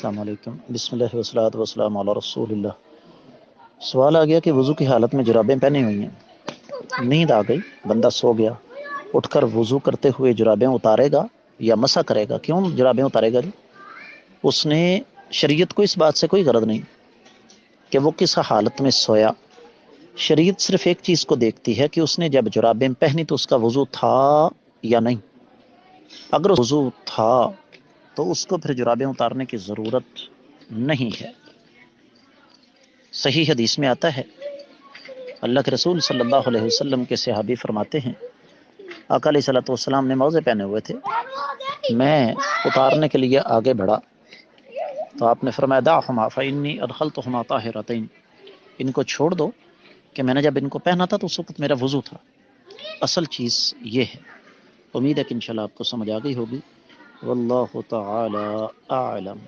السلام علیکم، بسم اللہ والصلاۃ والسلام علی رسول اللہ۔ سوال آ گیا کہ وضو کی حالت میں جرابیں پہنی ہوئی ہیں، نیند آ گئی، بندہ سو گیا، اٹھ کر وضو کرتے ہوئے جرابیں اتارے گا یا مسح کرے گا؟ کیوں جرابیں اتارے گا جی؟ اس نے شریعت کو اس بات سے کوئی غرض نہیں کہ وہ کس حالت میں سویا۔ شریعت صرف ایک چیز کو دیکھتی ہے کہ اس نے جب جرابیں پہنی تو اس کا وضو تھا یا نہیں۔ اگر وضو تھا تو اس کو پھر جرابیں اتارنے کی ضرورت نہیں ہے۔ صحیح حدیث میں آتا ہے، اللہ کے رسول صلی اللہ علیہ وسلم کے صحابی فرماتے ہیں، آقا علیہ الصلوۃ والسلام نے موزے پہنے ہوئے تھے، میں اتارنے کے لیے آگے بڑھا تو آپ نے فرمایا دعہما فانی ادخلتہما طاہرتین، ان کو چھوڑ دو کہ میں نے جب ان کو پہنا تھا تو اس وقت میرا وضو تھا۔ اصل چیز یہ ہے۔ امید ہے کہ انشاءاللہ آپ کو سمجھ آ گئی ہوگی۔ واللہ تعالی اعلم۔